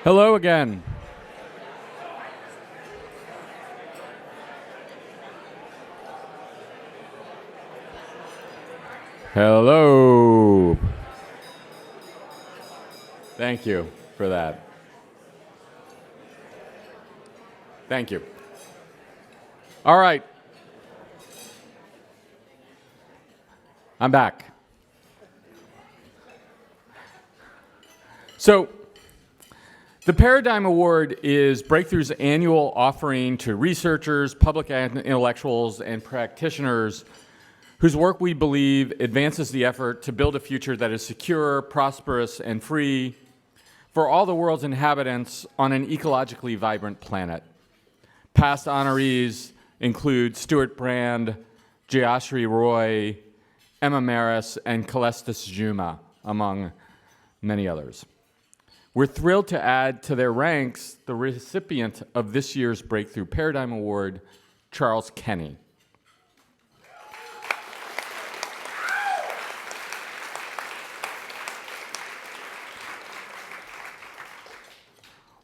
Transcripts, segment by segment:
Hello again. Hello. Thank you for that. Thank you. All right. I'm back. So, the Paradigm Award is Breakthrough's annual offering to researchers, public intellectuals, and practitioners whose work we believe advances the effort to build a future that is secure, prosperous, and free for all the world's inhabitants on an ecologically vibrant planet. Past honorees include Stuart Brand, Jayashri Roy, Emma Maris, and Kelsey Juma, among many others. We're thrilled to add to their ranks the recipient of this year's Breakthrough Paradigm Award, Charles Kenny.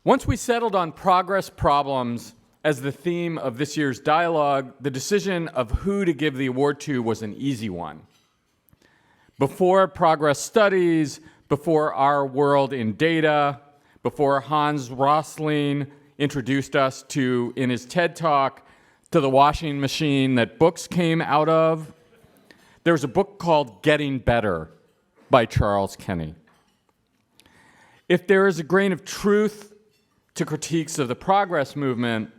Once we settled on progress problems as the theme of this year's dialogue, the decision of who to give the award to was an easy one. Before progress studies, before our world in data, before Hans Rosling introduced us to, in his TED Talk, to the washing machine that books came out of, there was a book called Getting Better by Charles Kenny. If there is a grain of truth to critiques of the progress movement,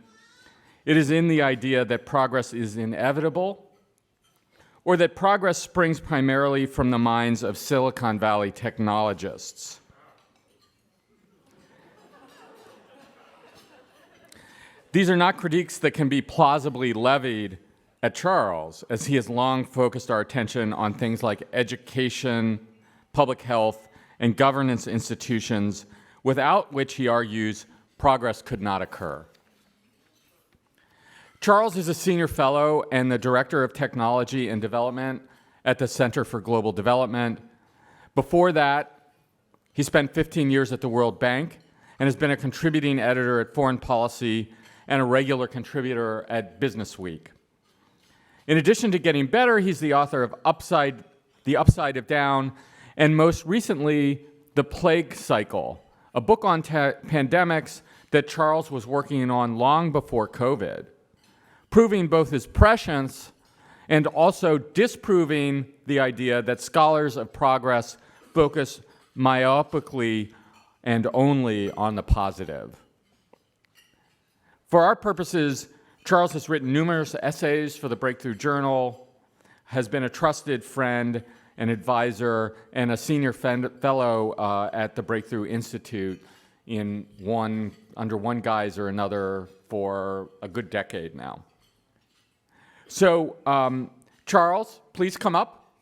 it is in the idea that progress is inevitable, or that progress springs primarily from the minds of Silicon Valley technologists. These are not critiques that can be plausibly levied at Charles, as he has long focused our attention on things like education, public health, and governance institutions, without which, he argues, progress could not occur. Charles is a senior fellow and the director of technology and development at the Center for Global Development. Before that, he spent 15 years at the World Bank and has been a contributing editor at Foreign Policy and a regular contributor at Business Week. In addition to Getting Better, he's the author of The Upside of Down, and most recently, The Plague Cycle, a book on pandemics that Charles was working on long before COVID, proving both his prescience and also disproving the idea that scholars of progress focus myopically and only on the positive. For our purposes, Charles has written numerous essays for the Breakthrough Journal, has been a trusted friend and advisor, and a senior fellow at the Breakthrough Institute under one guise or another for a good decade now. So, Charles, please come up.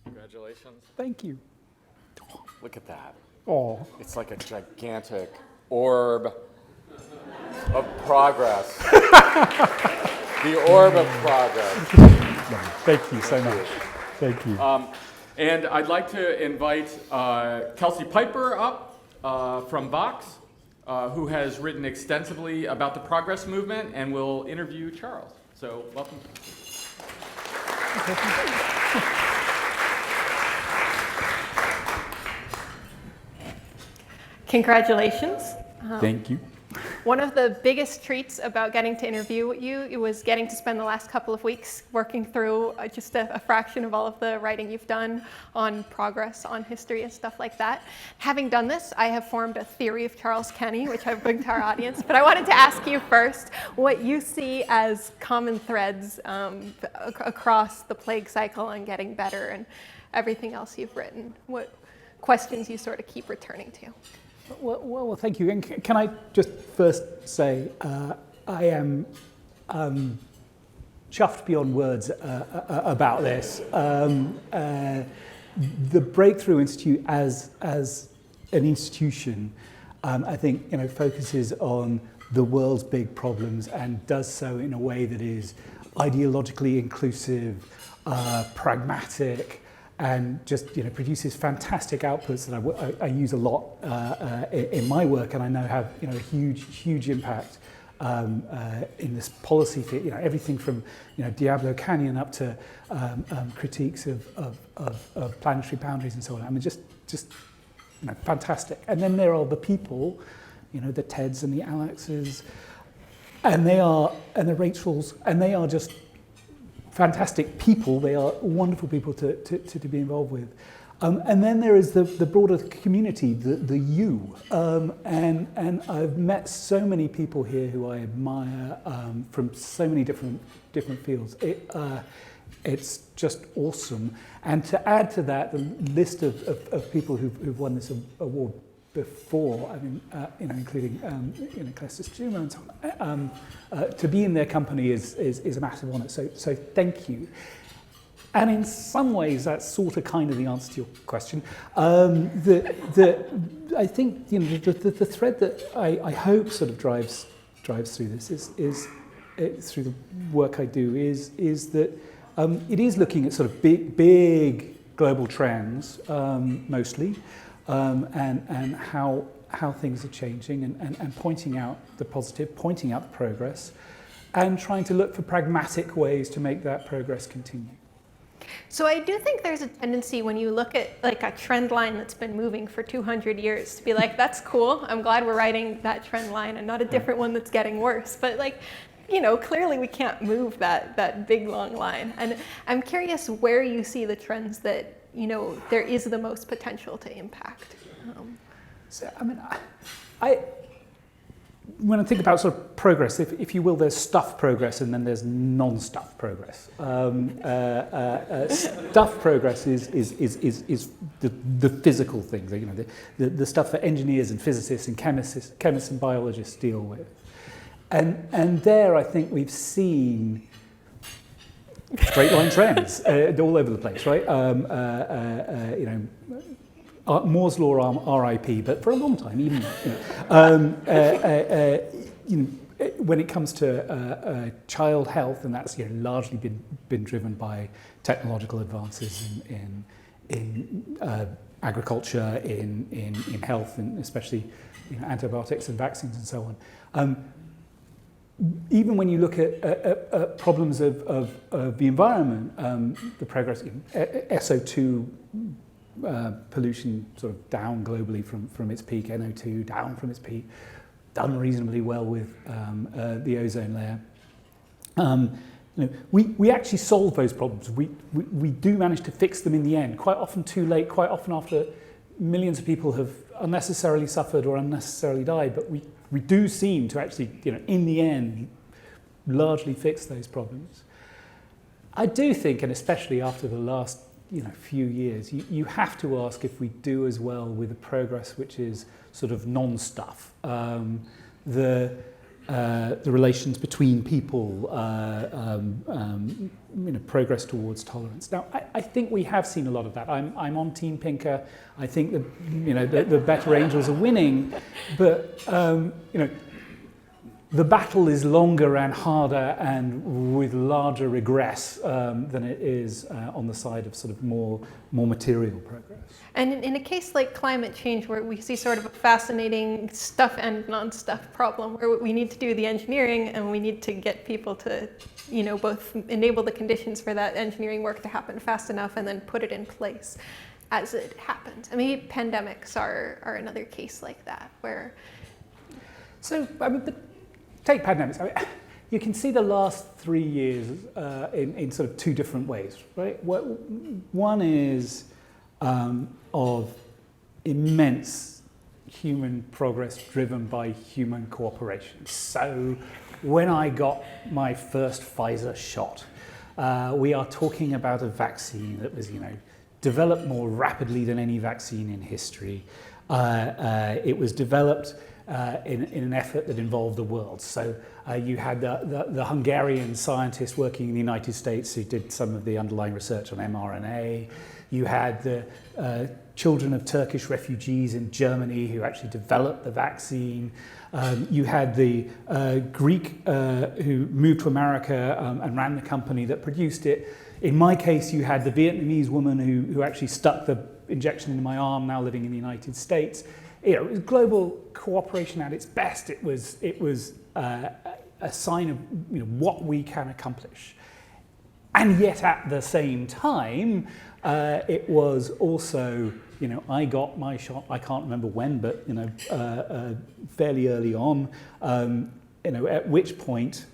Congratulations. Thank you. Look at that. Oh. It's like a gigantic orb of progress. The orb of progress. Thank you so much. Thank you. And I'd like to invite Kelsey Piper up from Vox, who has written extensively about the progress movement and will interview Charles. So, welcome. Congratulations. Thank you. One of the biggest treats about getting to interview you was getting to spend the last couple of weeks working through just a fraction of all of the writing you've done on progress, on history, and stuff like that. Having done this, I have formed a theory of Charles Kenny, which I bring to our audience. But I wanted to ask you first what you see as common threads across the plague cycle and Getting Better and everything else you've written. What questions you sort of keep returning to? Well, thank you. And can I just first say I am chuffed beyond words about this. The Breakthrough Institute as an institution, I think, focuses on the world's big problems and does so in a way that is ideologically inclusive, pragmatic, and just produces fantastic outputs that I use a lot in my work, and I know have a huge impact in this policy field. Everything from Diablo Canyon up to critiques of planetary boundaries and so on. I mean, just fantastic. And then there are the people, the Teds and the Alexes, and the Rachels, and they are just fantastic people. They are wonderful people to be involved with. And then there is the broader community, the you. And I've met so many people here who I admire from so many different fields. It's just awesome. And to add to that, the list of people who've won this award before, I mean, including Kelsey and so on, to be in their company is a massive honour. So thank you. And in some ways, that's sort of kind of the answer to your question. I think the thread that I hope sort of drives through this is through the work I do is that it is looking at sort of big global trends mostly, and how things are changing, and pointing out the positive, pointing out the progress, and trying to look for pragmatic ways to make that progress continue. So I do think there's a tendency when you look at like a trend line that's been moving for 200 years to be like, that's cool, I'm glad we're writing that trend line and not a different one that's getting worse. But clearly we can't move that big long line. And I'm curious where you see the trends that, there is the most potential to impact. So, I mean, when I think about sort of progress, if you will, there's stuff progress and then there's non-stuff progress. Stuff progress is the physical things, the stuff that engineers and physicists and chemists and biologists deal with. And there, I think we've seen straight line trends all over the place, right? Moore's law, RIP, but for a long time, even when it comes to child health, and that's largely been driven by technological advances in agriculture, in health, and especially antibiotics and vaccines and so on. Even when you look at problems of the environment, the progress in SO2 pollution sort of down globally from its peak, NO2 down from its peak, done reasonably well with the ozone layer. We actually solve those problems. We do manage to fix them in the end, quite often too late, quite often after millions of people have unnecessarily suffered or unnecessarily died, but we do seem to actually, in the end, largely fix those problems. I do think, and especially after the last few years, you have to ask if we do as well with the progress which is sort of non-stuff. The relations between people, progress towards tolerance. Now, I think we have seen a lot of that. I'm on Team Pinker. I think the better angels are winning, but the battle is longer and harder and with larger regress than it is on the side of sort of more material progress. And in a case like climate change, where we see sort of a fascinating stuff and non-stuff problem, where we need to do the engineering and we need to get people to, both enable the conditions for that engineering work to happen fast enough and then put it in place as it happens. I mean, pandemics are another case like that, where... So, I mean, take pandemics. I mean, you can see the last 3 years in sort of two different ways, right? One is of immense human progress driven by human cooperation. So when I got my first Pfizer shot, we are talking about a vaccine that was, developed more rapidly than any vaccine in history. It was developed in an effort that involved the world. So you had the Hungarian scientists working in the United States who did some of the underlying research on mRNA. You had the children of Turkish refugees in Germany who actually developed the vaccine. You had the Greek who moved to America and ran the company that produced it. In my case, you had the Vietnamese woman who actually stuck the injection into my arm, now living in the United States. It was global cooperation at its best. It was a sign of what we can accomplish. And yet at the same time, it was also, I got my shot, I can't remember when, but, fairly early on, at which point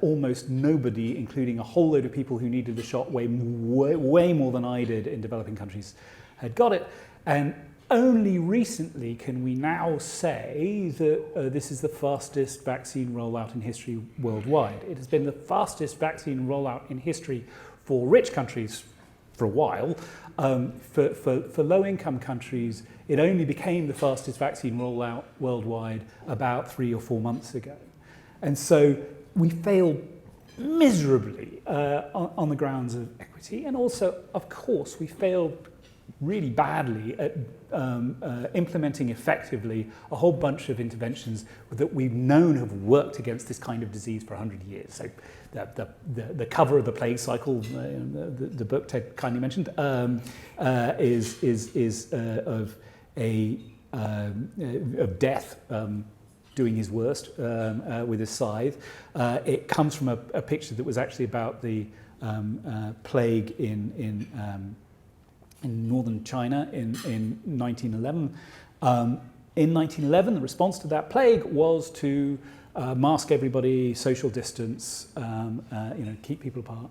almost nobody, including a whole load of people who needed the shot way more than I did in developing countries, had got it. And only recently can we now say that this is the fastest vaccine rollout in history worldwide. It has been the fastest vaccine rollout in history for rich countries for a while. For low-income countries, it only became the fastest vaccine rollout worldwide about 3 or 4 months ago. And so we failed miserably on the grounds of equity. And also, of course, we failed really badly at implementing effectively a whole bunch of interventions that we've known have worked against this kind of disease for 100 years. So the cover of the plague cycle, the book Ted kindly mentioned, is of death doing his worst with his scythe. It comes from a picture that was actually about the plague in northern China in 1911. In 1911, the response to that plague was to mask everybody, social distance, keep people apart.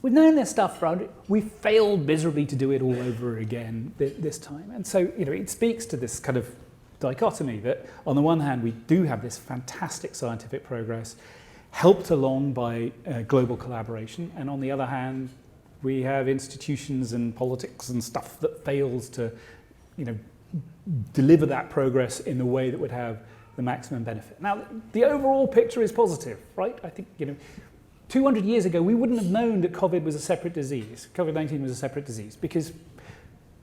We've known this stuff for 100. We failed miserably to do it all over again this time. And so, it speaks to this kind of dichotomy that on the one hand, we do have this fantastic scientific progress helped along by global collaboration. And on the other hand, we have institutions and politics and stuff that fails to, deliver that progress in the way that would have the maximum benefit. Now, the overall picture is positive, right? I think, 200 years ago, we wouldn't have known that COVID was a separate disease. COVID-19 was a separate disease because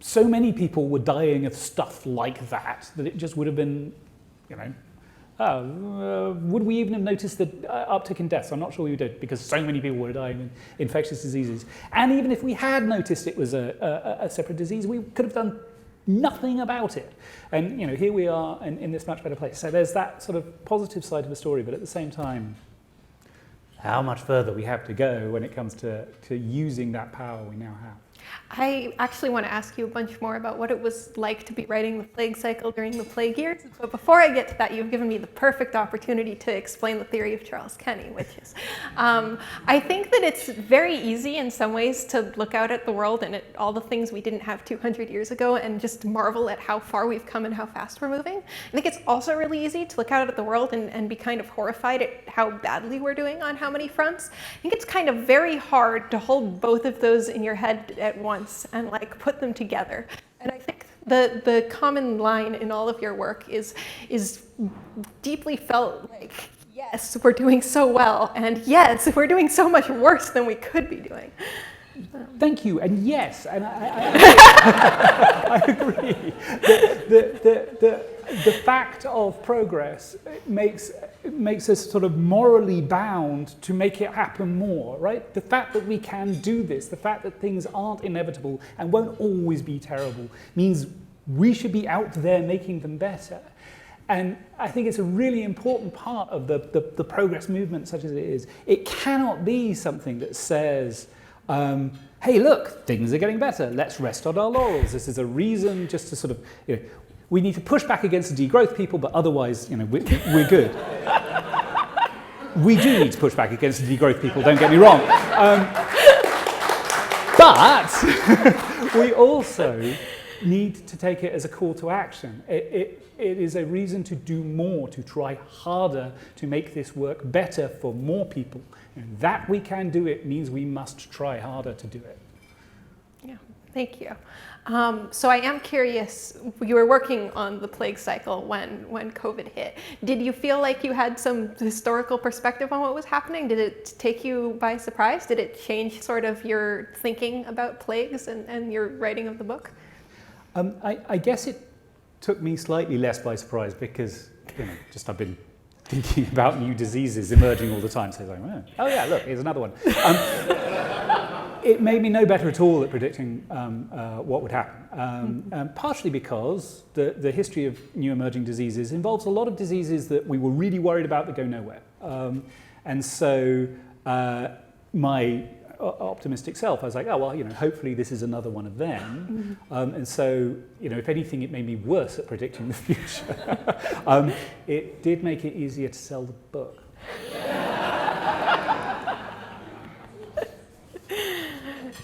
so many people were dying of stuff like that it just would have been, would we even have noticed the uptick in deaths? I'm not sure we did because so many people were dying of infectious diseases. And even if we had noticed it was a separate disease, we could have done nothing about it. And here we are in this much better place. So there's that sort of positive side of the story, but at the same time, how much further we have to go when it comes to using that power we now have. I actually want to ask you a bunch more about what it was like to be writing the plague cycle during the plague years. But before I get to that, you've given me the perfect opportunity to explain the theory of Charles Kenny, which is, I think that it's very easy in some ways to look out at the world and at all the things we didn't have 200 years ago and just marvel at how far we've come and how fast we're moving. I think it's also really easy to look out at the world and be kind of horrified at how badly we're doing on how many fronts. I think it's kind of very hard to hold both of those in your head at once and put them together. And I think the common line in all of your work is deeply felt yes, we're doing so well, and yes, we're doing so much worse than we could be doing. Thank you, and yes, and I agree. The fact of progress makes us sort of morally bound to make it happen more, right? The fact that we can do this, the fact that things aren't inevitable and won't always be terrible, means we should be out there making them better. And I think it's a really important part of the progress movement, such as it is. It cannot be something that says, hey, look, things are getting better. Let's rest on our laurels. This is a reason just to sort of, we need to push back against the degrowth people, but otherwise, we're good. We do need to push back against the degrowth people, don't get me wrong. But we also need to take it as a call to action. It is a reason to do more, to try harder, to make this work better for more people. And that we can do it means we must try harder to do it. Yeah, Thank you. So I am curious, you were working on the plague cycle when COVID hit. Did you feel like you had some historical perspective on what was happening? Did it take you by surprise? Did it change sort of your thinking about plagues and your writing of the book? I guess it took me slightly less by surprise because, just I've been thinking about new diseases emerging all the time. So it's like, oh yeah, look, here's another one. It made me no better at all at predicting what would happen, partially because the history of new emerging diseases involves a lot of diseases that we were really worried about that go nowhere. And so my optimistic self, I was like, oh, well, hopefully this is another one of them. And so, if anything, it made me worse at predicting the future. It did make it easier to sell the book.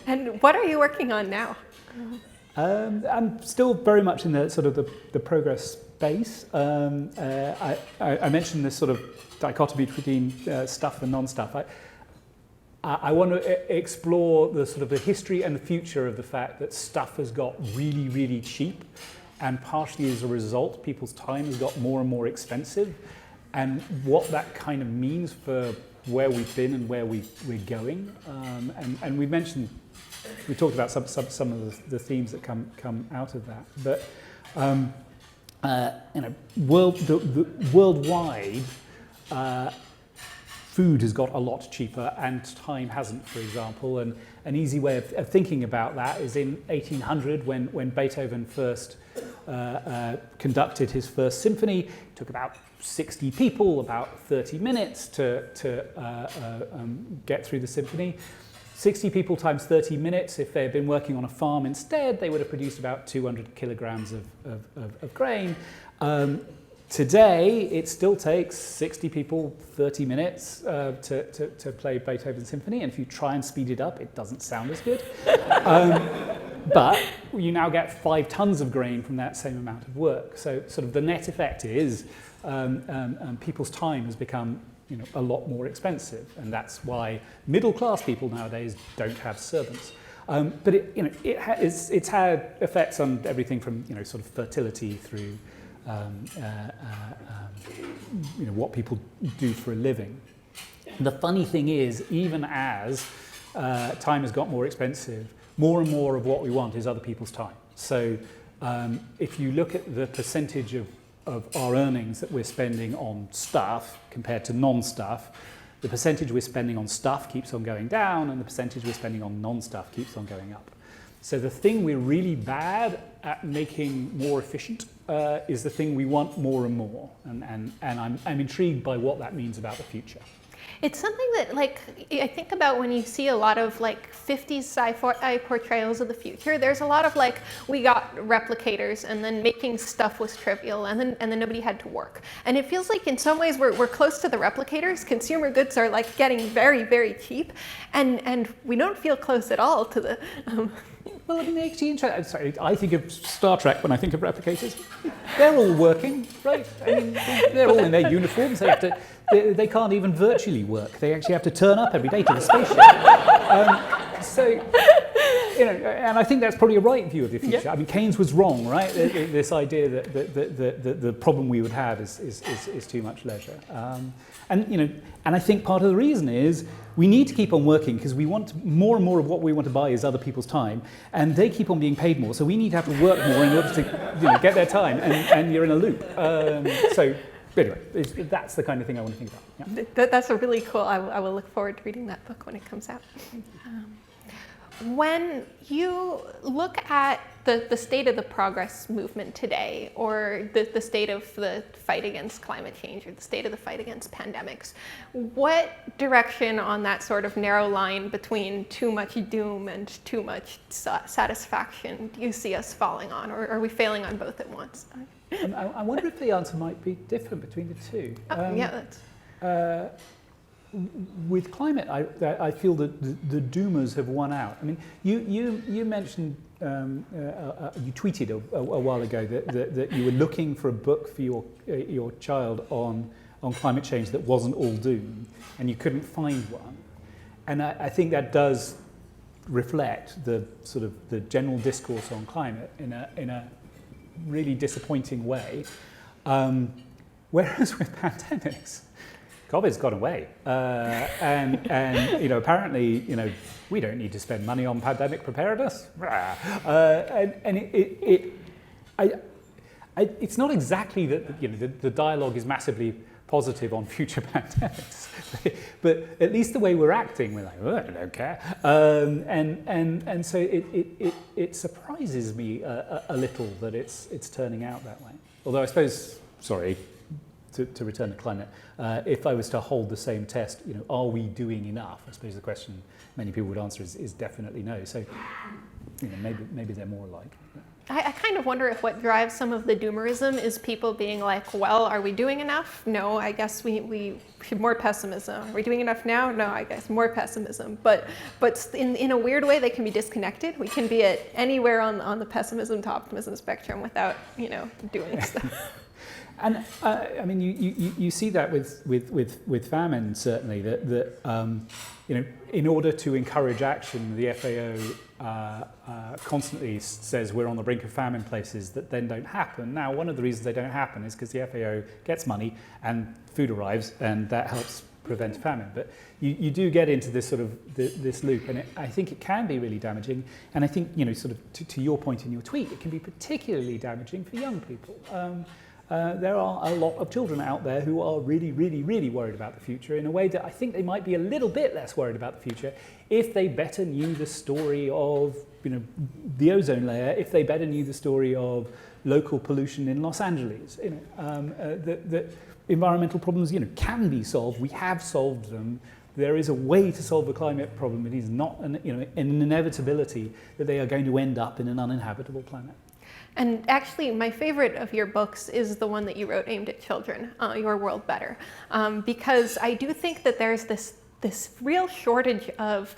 And what are you working on now? I'm still very much in the sort of the progress space. I mentioned this sort of dichotomy between stuff and non-stuff. I want to explore the sort of the history and the future of the fact that stuff has got really, really cheap, and partially as a result, people's time has got more and more expensive, and what that kind of means for where we've been and where we're going. And we talked about some of the themes that come out of that. But worldwide, food has got a lot cheaper and time hasn't, for example. And an easy way of thinking about that is in 1800 when Beethoven first conducted his first symphony. It took about 60 people, about 30 minutes to get through the symphony. 60 people times 30 minutes, if they had been working on a farm instead, they would have produced about 200 kilograms of grain. Today, it still takes 60 people 30 minutes to play Beethoven's symphony, and if you try and speed it up, it doesn't sound as good. But you now get 5 tons of grain from that same amount of work. So sort of the net effect is people's time has become a lot more expensive, and that's why middle-class people nowadays don't have servants. But it's had effects on everything from sort of fertility through what people do for a living. The funny thing is, even as time has got more expensive, more and more of what we want is other people's time. So if you look at the percentage of our earnings that we're spending on stuff compared to non-stuff, the percentage we're spending on stuff keeps on going down and the percentage we're spending on non-stuff keeps on going up. So the thing we're really bad at making more efficient is the thing we want more and more. And I'm intrigued by what that means about the future. It's something that, I think about when you see a lot of 50s sci-fi portrayals of the future. There's a lot of we got replicators, and then making stuff was trivial, and then nobody had to work. And it feels like in some ways we're close to the replicators. Consumer goods are getting very, very cheap, and we don't feel close at all to the. Well, actually, I think of Star Trek when I think of replicators. They're all working, right? I mean, they're all in their uniforms. They can't even virtually work. They actually have to turn up every day to the spaceship. And I think that's probably a right view of the future. Yeah. I mean, Keynes was wrong, right? This idea that the problem we would have is too much leisure. And I think part of the reason is we need to keep on working because we want more and more of what we want to buy is other people's time, and they keep on being paid more. So we need to have to work more in order to get their time, and you're in a loop. So anyway, that's the kind of thing I want to think about. Yeah. That's a really cool. I will look forward to reading that book when it comes out. When you look at the state of the progress movement today, or the state of the fight against climate change, or the state of the fight against pandemics, what direction on that sort of narrow line between too much doom and too much satisfaction do you see us falling on, or are we failing on both at once? I wonder if the answer might be different between the two. Yeah, that's... With climate, I feel that the doomers have won out. I mean, you mentioned, you tweeted a while ago that you were looking for a book for your child on climate change that wasn't all doom, and you couldn't find one. And I think that does reflect the sort of the general discourse on climate in a really disappointing way. Whereas with pandemics, COVID's gone away, and apparently we don't need to spend money on pandemic preparedness, it's not exactly that the dialogue is massively positive on future pandemics, but at least the way we're acting, we're like, oh, I don't care, and so it surprises me a little that it's turning out that way. Although I suppose, sorry, to return to climate, if I was to hold the same test, are we doing enough? I suppose the question many people would answer is definitely no. So, maybe they're more alike. I kind of wonder if what drives some of the doomerism is people being like, well, are we doing enough? No, I guess we should more pessimism. Are we doing enough now? No, I guess more pessimism. But in a weird way, they can be disconnected. We can be at anywhere on the pessimism to optimism spectrum without, doing stuff. And I mean, you see that with famine, certainly, that in order to encourage action, the FAO constantly says we're on the brink of famine places that then don't happen. Now, one of the reasons they don't happen is because the FAO gets money and food arrives, and that helps prevent famine. But you do get into this sort of this loop, and I think it can be really damaging. And I think, sort of to your point in your tweet, it can be particularly damaging for young people. There are a lot of children out there who are really, really, really worried about the future in a way that I think they might be a little bit less worried about the future if they better knew the story of the ozone layer, if they better knew the story of local pollution in Los Angeles. That environmental problems can be solved. We have solved them. There is a way to solve the climate problem. It is not an inevitability that they are going to end up in an uninhabitable planet. And actually, my favorite of your books is the one that you wrote aimed at children, Your World Better, because I do think that there's this real shortage of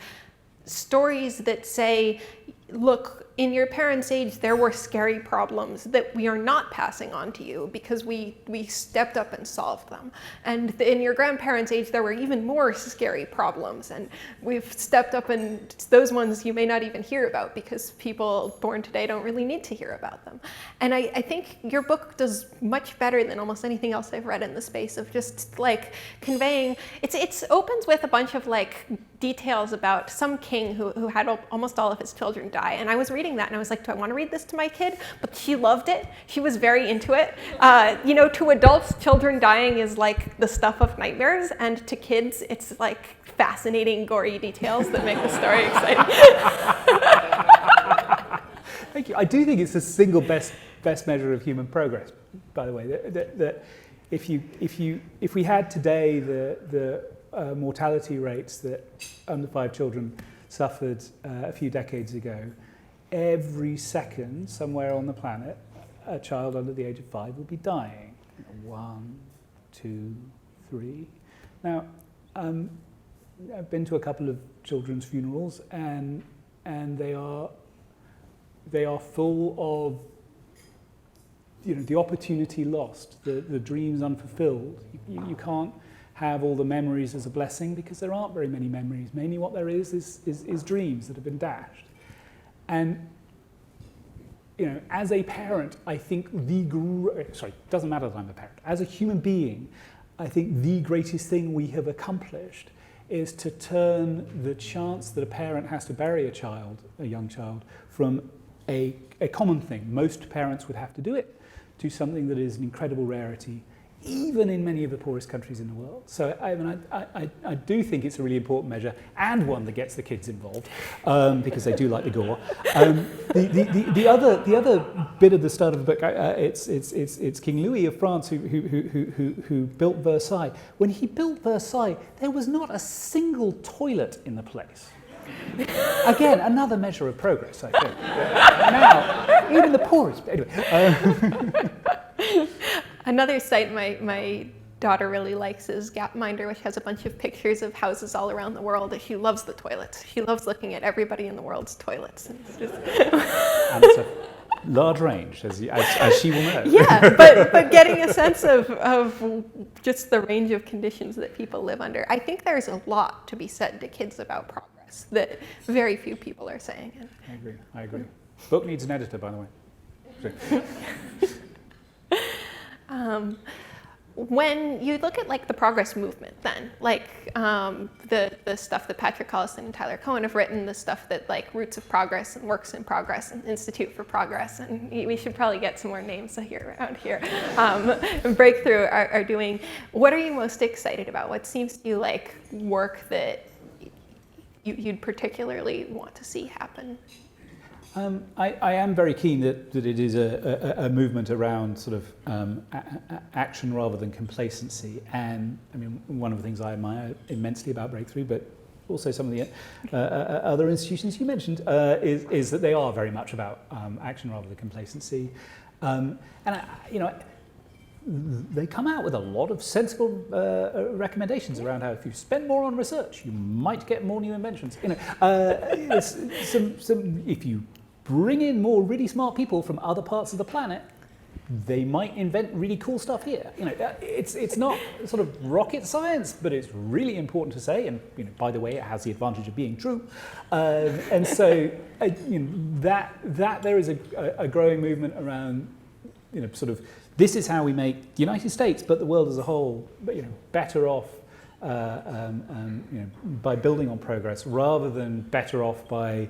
stories that say, look, in your parents' age, there were scary problems that we are not passing on to you because we stepped up and solved them. And in your grandparents' age, there were even more scary problems, and we've stepped up, and those ones you may not even hear about because people born today don't really need to hear about them. And I think your book does much better than almost anything else I've read in the space of just like conveying, it opens with a bunch of like details about some king who had almost all of his children die. And I was reading that and I was like, do I want to read this to my kid? But she loved it. She was very into it. To adults, children dying is like the stuff of nightmares. And to kids, it's like fascinating, gory details that make the story exciting. Thank you. I do think it's the single best measure of human progress, by the way. That if we had today the mortality rates that under 5 children suffered a few decades ago, every second somewhere on the planet, a child under the age of 5 would be dying. 1, 2, 3. Now, I've been to a couple of children's funerals, and they are full of the opportunity lost, the dreams unfulfilled. You can't have all the memories as a blessing because there aren't very many memories. Mainly what there is dreams that have been dashed. And as a parent, I think doesn't matter that I'm a parent. As a human being, I think the greatest thing we have accomplished is to turn the chance that a parent has to bury a young child, from a common thing. Most parents would have to do it, to something that is an incredible rarity, even in many of the poorest countries in the world. So I do think it's a really important measure, and one that gets the kids involved, because they do like the gore. The other bit of the start of the book, it's King Louis of France who built Versailles. When he built Versailles, there was not a single toilet in the place. Again, another measure of progress, I think. Now, even the poorest. Anyway. Another site my daughter really likes is Gapminder, which has a bunch of pictures of houses all around the world. She loves the toilets. She loves looking at everybody in the world's toilets. And it's a large range, as she will know. Yeah, but getting a sense of just the range of conditions that people live under. I think there's a lot to be said to kids about progress. progress that very few people are saying. I agree. Book needs an editor, by the way. When you look at like the progress movement, then like the stuff that Patrick Collison and Tyler Cohen have written, the stuff that like Roots of Progress and Works in Progress and Institute for Progress, and we should probably get some more names here around here. And Breakthrough are doing. What are you most excited about? What seems to you like work that you'd particularly want to see happen? I am very keen that it is a movement around sort of action rather than complacency. And I mean, one of the things I admire immensely about Breakthrough, but also some of the other institutions you mentioned, is that they are very much about action rather than complacency. They come out with a lot of sensible recommendations around how if you spend more on research, you might get more new inventions. If you bring in more really smart people from other parts of the planet, they might invent really cool stuff here. It's not sort of rocket science, but it's really important to say. And by the way, it has the advantage of being true. And so that there is a growing movement around sort of this is how we make the United States, but the world as a whole, better off by building on progress rather than better off by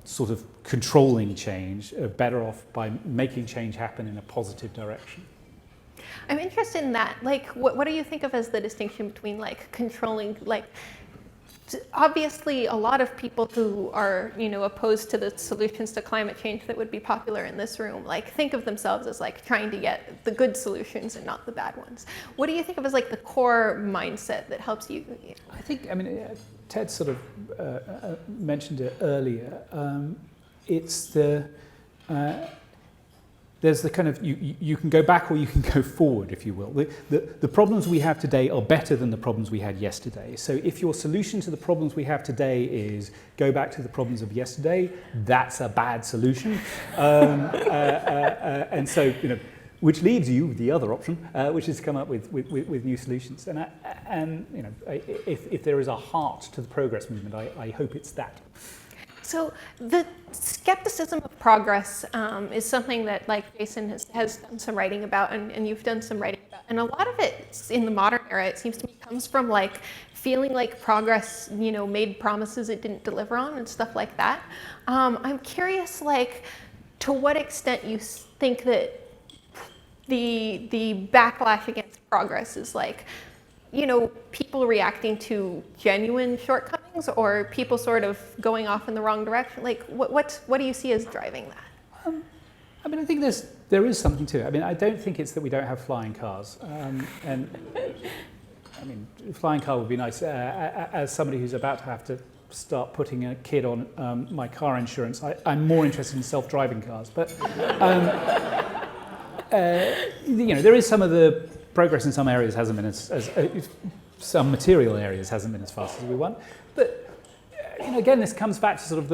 sort of controlling change, better off by making change happen in a positive direction. I'm interested in that. Like, what do you think of as the distinction between like controlling, like, obviously a lot of people who are, opposed to the solutions to climate change that would be popular in this room, like think of themselves as like trying to get the good solutions and not the bad ones. What do you think of as like the core mindset that helps you? I think, Ted sort of mentioned it earlier. It's there's the kind of, you can go back or you can go forward, if you will. The problems we have today are better than the problems we had yesterday. So if your solution to the problems we have today is go back to the problems of yesterday, that's a bad solution. And so, which leaves you with the other option, which is to come up with new solutions. And if there is a heart to the progress movement, I hope it's that. So the skepticism of progress is something that like Jason has done some writing about, and you've done some writing about. And a lot of it in the modern era, it seems to me, comes from like feeling like progress, made promises it didn't deliver on and stuff like that. I'm curious, like, to what extent you think that the backlash against progress is like, people reacting to genuine shortcomings or people sort of going off in the wrong direction? Like, what do you see as driving that? I think there is something to it. I don't think it's that we don't have flying cars. Flying car would be nice. As somebody who's about to have to start putting a kid on my car insurance, I'm more interested in self-driving cars. But there is some of the progress in some areas hasn't been as some material areas hasn't been as fast as we want. But again, this comes back to sort of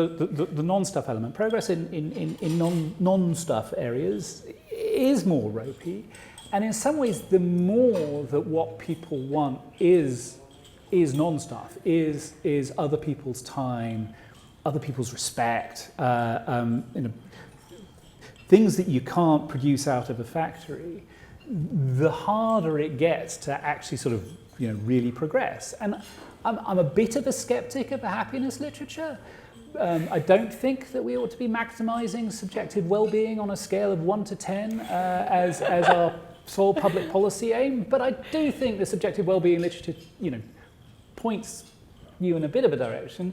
the non-stuff element. Progress in non-stuff areas is more ropey, and in some ways, the more that what people want is non-stuff, is other people's time, other people's respect, things that you can't produce out of a factory. The harder it gets to actually sort of really progress. And I'm a bit of a skeptic of the happiness literature. I don't think that we ought to be maximizing subjective well-being on a scale of 1 to 10 as our sole public policy aim. But I do think the subjective well-being literature points you in a bit of a direction.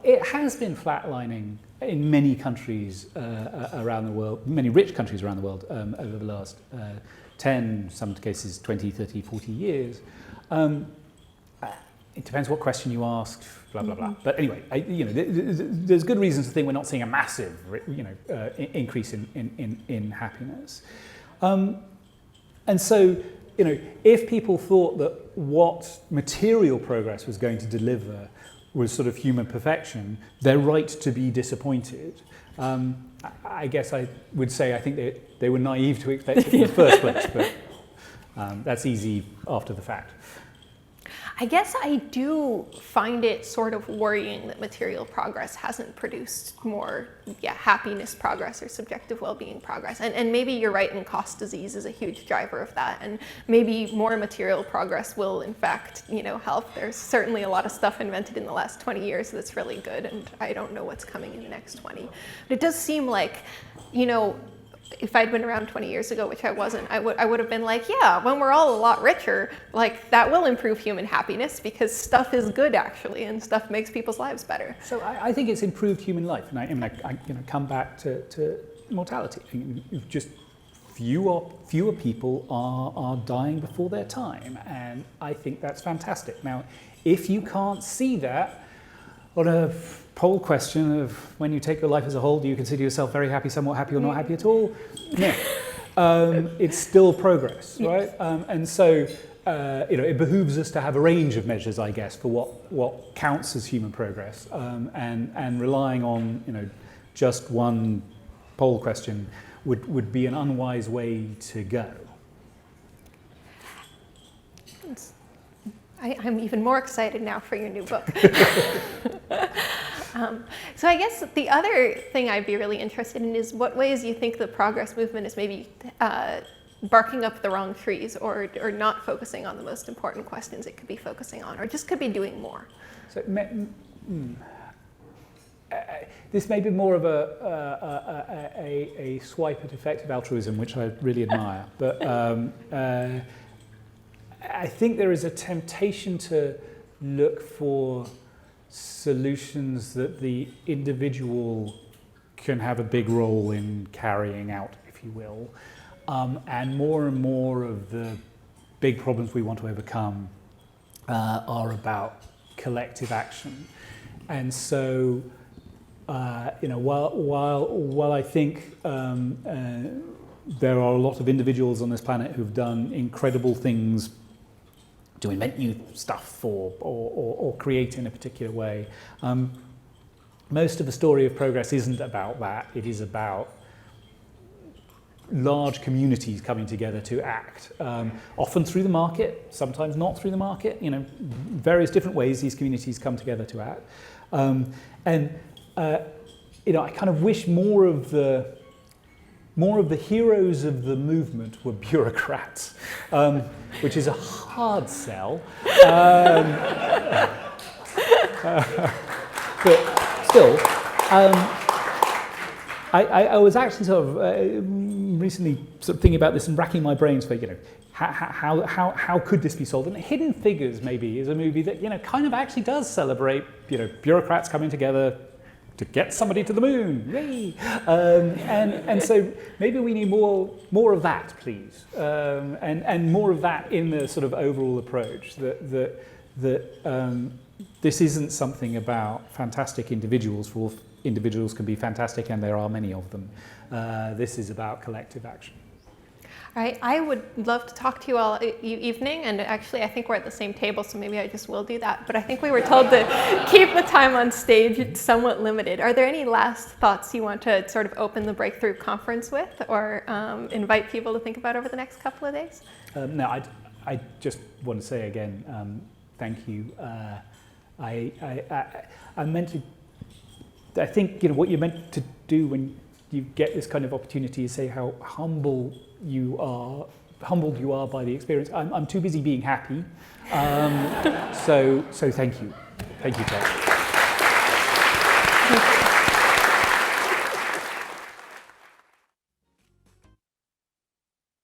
It has been flatlining in many countries around the world, many rich countries around the world over the last 10, some cases 20, 30, 40 years. It depends what question you ask, blah, blah, blah. But anyway, there's good reasons to think we're not seeing a massive increase in happiness. And so, if people thought that what material progress was going to deliver was sort of human perfection, they're right to be disappointed. I guess I would say I think they were naive to expect it in the first place, but that's easy after the fact. I guess I do find it sort of worrying that material progress hasn't produced more happiness progress or subjective well-being progress. And maybe you're right, and cost disease is a huge driver of that. And maybe more material progress will, in fact, help. There's certainly a lot of stuff invented in the last 20 years that's really good, and I don't know what's coming in the next 20. But it does seem like, if I'd been around 20 years ago, which I wasn't, I would have been like, yeah, when we're all a lot richer, like that will improve human happiness because stuff is good actually, and stuff makes people's lives better. So I think it's improved human life, and I come back to mortality. Just fewer people are dying before their time, and I think that's fantastic. Now, if you can't see that on a poll question of when you take your life as a whole, do you consider yourself very happy, somewhat happy, or not happy at all? No. It's still progress, right? And so, it behooves us to have a range of measures, I guess, for what counts as human progress. And relying on, just one poll question would be an unwise way to go. I'm even more excited now for your new book. So I guess the other thing I'd be really interested in is what ways you think the progress movement is maybe barking up the wrong trees, or not focusing on the most important questions it could be focusing on, or just could be doing more. So this may be more of a swipe at effective altruism, which I really admire, but I think there is a temptation to look for solutions that the individual can have a big role in carrying out, if you will. And more of the big problems we want to overcome are about collective action. And so, while I think there are a lot of individuals on this planet who've done incredible things to invent new stuff or create in a particular way. Most of the story of progress isn't about that. It is about large communities coming together to act, often through the market, sometimes not through the market. Various different ways these communities come together to act. I kind of wish more of the heroes of the movement were bureaucrats, which is a hard sell. But still, I was actually sort of recently sort of thinking about this and racking my brains for how could this be solved? And Hidden Figures maybe is a movie that kind of actually does celebrate bureaucrats coming together to get somebody to the moon, yay! And so maybe we need more of that, please, and more of that in the sort of overall approach. That this isn't something about fantastic individuals. For individuals can be fantastic, and there are many of them. This is about collective action. All right, I would love to talk to you all evening, and actually I think we're at the same table, so maybe I just will do that. But I think we were told to keep the time on stage. It's somewhat limited. Are there any last thoughts you want to sort of open the Breakthrough Conference with, or invite people to think about over the next couple of days? No, I just want to say again, thank you. I meant to. I think what you're meant to do when you get this kind of opportunity is say how humbled you are by the experience. I'm too busy being happy. So thank you, Kelsey.